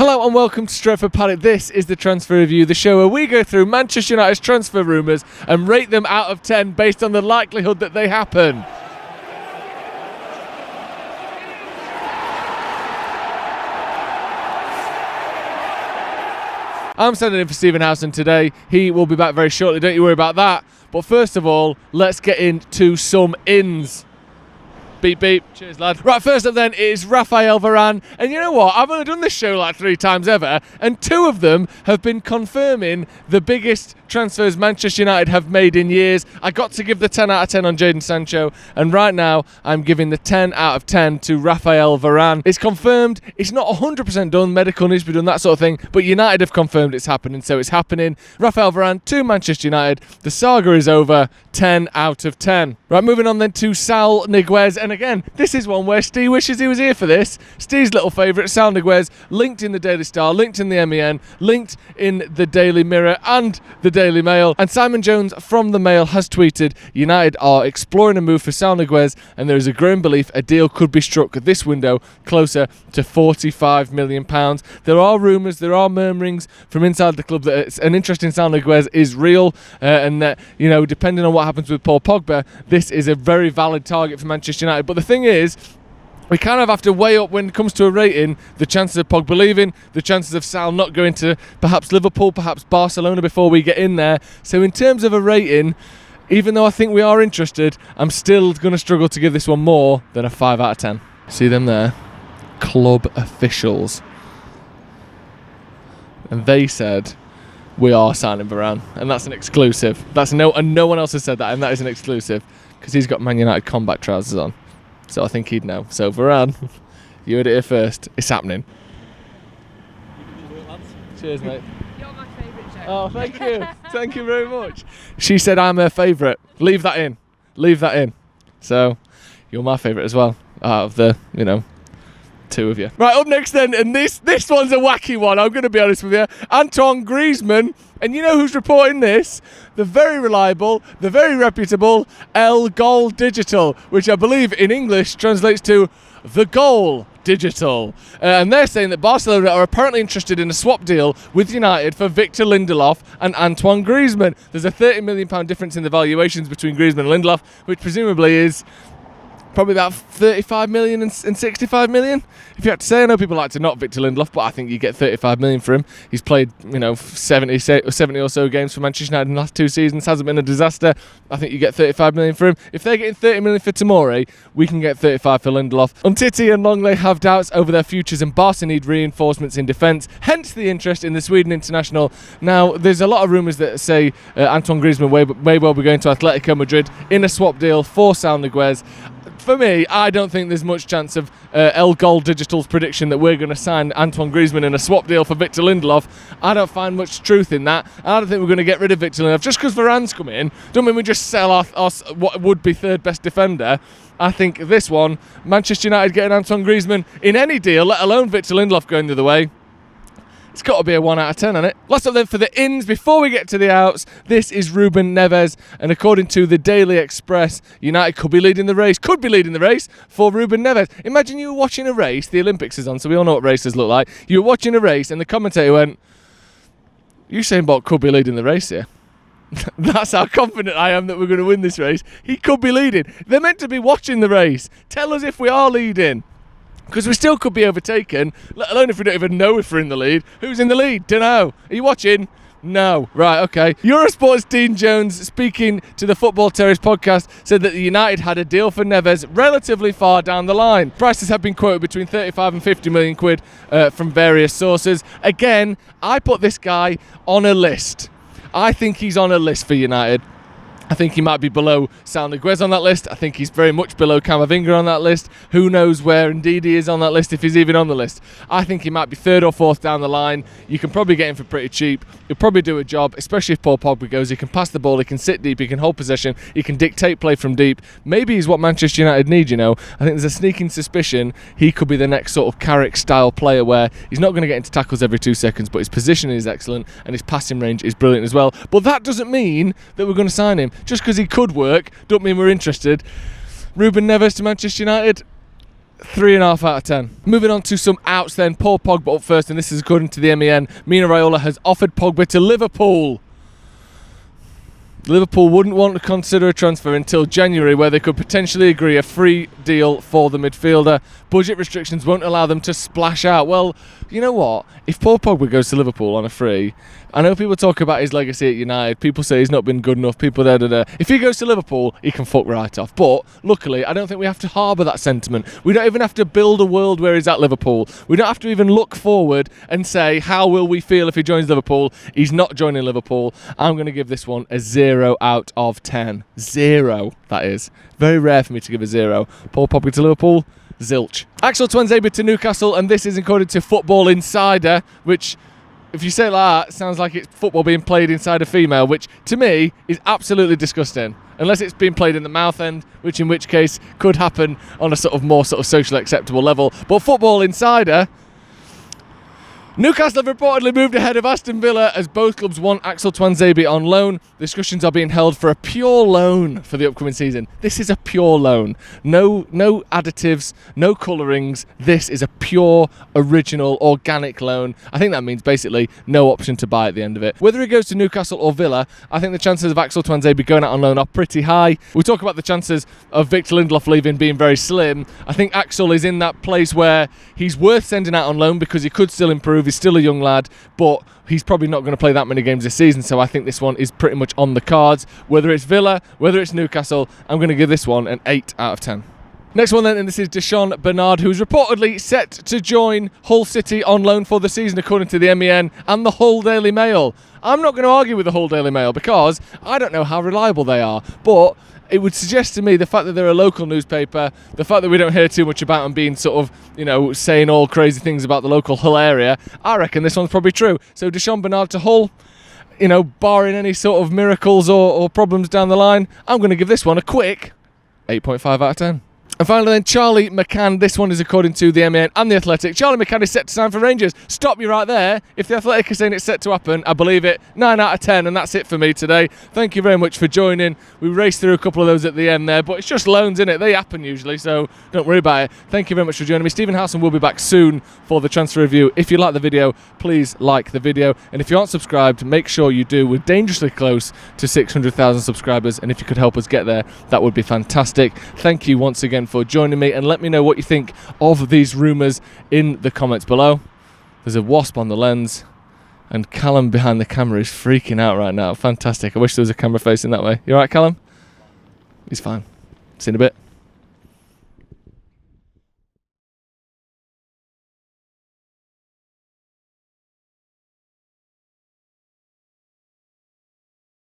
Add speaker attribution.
Speaker 1: Hello and welcome to Stretford Paddock. This is the Transfer Review, the show where we go through Manchester United's transfer rumours and rate them out of 10 based on the likelihood that they happen. I'm standing in for Stephen Howson today. He will be back very shortly, don't you worry about that. But first of all, let's get into some ins. Beep, beep. Cheers, lad. Right, first up then is Raphael Varane. And you know what? I've only done this show like 3 times ever, and 2 of them have been confirming the biggest transfers Manchester United have made in years. I got to give the 10 out of 10 on Jadon Sancho, and right now I'm giving the 10 out of 10 to Raphael Varane. It's confirmed. It's not 100% done. Medical needs to be done, that sort of thing. But United have confirmed it's happening, so it's happening. Raphael Varane to Manchester United. The saga is over. 10 out of 10. Right, moving on then to Sal Niguez. And again, this is one where Steve wishes he was here for this. Steve's little favourite, Sal Niguez, linked in the Daily Star, linked in the MEN, linked in the Daily Mirror and the Daily Mail. And Simon Jones from the Mail has tweeted, United are exploring a move for Sal Niguez, and there is a growing belief a deal could be struck at this window closer to £45 million. There are rumours, there are murmurings from inside the club that an interest in Sal Niguez is real, and that, you know, depending on what happens with Paul Pogba, this is a very valid target for Manchester United. But the thing is, we kind of have to weigh up when it comes to a rating the chances of Pogba leaving, the chances of Sal not going to perhaps Liverpool, perhaps Barcelona before we get in there. So in terms of a rating, even though I think we are interested, I'm still going to struggle to give this one more than a 5 out of 10. See them there? Club officials. And they said we are signing Varane, and that's an exclusive. And no one else has said that, and that is an exclusive because he's got Man United combat trousers on. So I think he'd know. So Varane, you heard it here first. It's happening. Cheers, mate.
Speaker 2: You're my favourite, Joe.
Speaker 1: Oh, thank you. Thank you very much. She said I'm her favourite. Leave that in. Leave that in. So you're my favourite as well. Out of the, 2 of you. Right, up next then, and this one's a wacky one, I'm going to be honest with you. Antoine Griezmann, and you know who's reporting this? The very reliable, the very reputable El Goal Digital, which I believe in English translates to The Goal Digital. And they're saying that Barcelona are apparently interested in a swap deal with United for Victor Lindelof and Antoine Griezmann. There's a £30 million difference in the valuations between Griezmann and Lindelof, which presumably is probably about 35 million and 65 million. If you had to say, I know people like to knock Victor Lindelof, but I think you get 35 million for him. He's played, 70 or so games for Manchester United in the last 2 seasons. Hasn't been a disaster. I think you get 35 million for him. If they're getting 30 million for Tomori, we can get 35 for Lindelof. Umtiti and Longley have doubts over their futures, and Barca need reinforcements in defence. Hence the interest in the Sweden international. Now, there's a lot of rumours that say Antoine Griezmann may well be going to Atletico Madrid in a swap deal for Sal Niguez. For me, I don't think there's much chance of El Goal Digital's prediction that we're going to sign Antoine Griezmann in a swap deal for Victor Lindelof. I don't find much truth in that. I don't think we're going to get rid of Victor Lindelof. Just because Varane's come in, don't mean we just sell off what would be 3rd best defender. I think this one, Manchester United getting Antoine Griezmann in any deal, let alone Victor Lindelof going the other way, it's got to be a 1 out of 10, hasn't it? Last up then for the ins, before we get to the outs, this is Ruben Neves, and according to the Daily Express, United could be leading the race for Ruben Neves. Imagine you were watching a race, the Olympics is on, so we all know what races look like. You were watching a race, and the commentator went, Usain Bolt could be leading the race here. That's how confident I am that we're going to win this race. He could be leading. They're meant to be watching the race. Tell us if we are leading. Because we still could be overtaken, let alone if we don't even know if we're in the lead. Who's in the lead? Dunno. Are you watching? No. Right, okay. Eurosport's Dean Jones, speaking to the Football Terrace podcast, said that the United had a deal for Neves relatively far down the line. Prices have been quoted between 35 and 50 million quid from various sources. Again, I put this guy on a list. I think he's on a list for United. I think he might be below Sal Niguez on that list. I think he's very much below Camavinga on that list. Who knows where indeed he is on that list, if he's even on the list. I think he might be 3rd or 4th down the line. You can probably get him for pretty cheap. He'll probably do a job, especially if Paul Pogba goes. He can pass the ball, he can sit deep, he can hold possession, he can dictate play from deep. Maybe he's what Manchester United need, I think there's a sneaking suspicion he could be the next sort of Carrick-style player where he's not going to get into tackles every 2 seconds, but his positioning is excellent and his passing range is brilliant as well. But that doesn't mean that we're going to sign him. Just because he could work, don't mean we're interested. Ruben Neves to Manchester United, 3.5 out of 10. Moving on to some outs then. Paul Pogba up first, and this is according to the MEN. Mino Raiola has offered Pogba to Liverpool. Liverpool wouldn't want to consider a transfer until January, where they could potentially agree a free deal for the midfielder. Budget restrictions won't allow them to splash out. Well, you know what? If Paul Pogba goes to Liverpool on a free, I know people talk about his legacy at United. People say he's not been good enough. People da. If he goes to Liverpool, he can fuck right off. But luckily, I don't think we have to harbour that sentiment. We don't even have to build a world where he's at Liverpool. We don't have to even look forward and say, how will we feel if he joins Liverpool? He's not joining Liverpool. I'm going to give this one a 0 out of 10. 0, that is. Very rare for me to give a 0. Paul Pogba to Liverpool, zilch. Axel Tuanzebe to Newcastle, and this is according to Football Insider, which, if you say it like that, sounds like it's football being played inside a female, which to me is absolutely disgusting. Unless it's being played in the mouth end, which in which case could happen on a sort of more sort of socially acceptable level. But Football Insider, Newcastle have reportedly moved ahead of Aston Villa as both clubs want Axel Tuanzebe on loan. Discussions are being held for a pure loan for the upcoming season. This is a pure loan. No additives, no colourings. This is a pure, original, organic loan. I think that means basically no option to buy at the end of it. Whether he goes to Newcastle or Villa, I think the chances of Axel Tuanzebe going out on loan are pretty high. We talk about the chances of Victor Lindelof leaving being very slim. I think Axel is in that place where he's worth sending out on loan because he could still improve. He's still a young lad, but he's probably not going to play that many games this season, so I think this one is pretty much on the cards. Whether it's Villa, whether it's Newcastle, I'm going to give this one an 8 out of 10. Next one then, and this is Deshaun Bernard, who's reportedly set to join Hull City on loan for the season, according to the MEN and the Hull Daily Mail. I'm not going to argue with the Hull Daily Mail because I don't know how reliable they are, but it would suggest to me the fact that they're a local newspaper, the fact that we don't hear too much about them being sort of, you know, saying all crazy things about the local Hull area, I reckon this one's probably true. So Deshaun Bernard to Hull, you know, barring any sort of miracles or problems down the line, I'm going to give this one a quick 8.5 out of 10. And finally then, Charlie McCann. This one is according to the MEN and the Athletic. Charlie McCann is set to sign for Rangers. Stop you right there. If the Athletic are saying it's set to happen, I believe it. 9 out of 10, and that's it for me today. Thank you very much for joining. We raced through a couple of those at the end there, but it's just loans, innit? They happen usually, so don't worry about it. Thank you very much for joining me. Stephen Howson will be back soon for the transfer review. If you like the video, please like the video. And if you aren't subscribed, make sure you do. We're dangerously close to 600,000 subscribers, and if you could help us get there, that would be fantastic. Thank you once again for joining me, and let me know what you think of these rumours in the comments below. There's a wasp on the lens, and Callum behind the camera is freaking out right now. Fantastic. I wish there was a camera facing that way. You alright, Callum? He's fine. See you in a bit.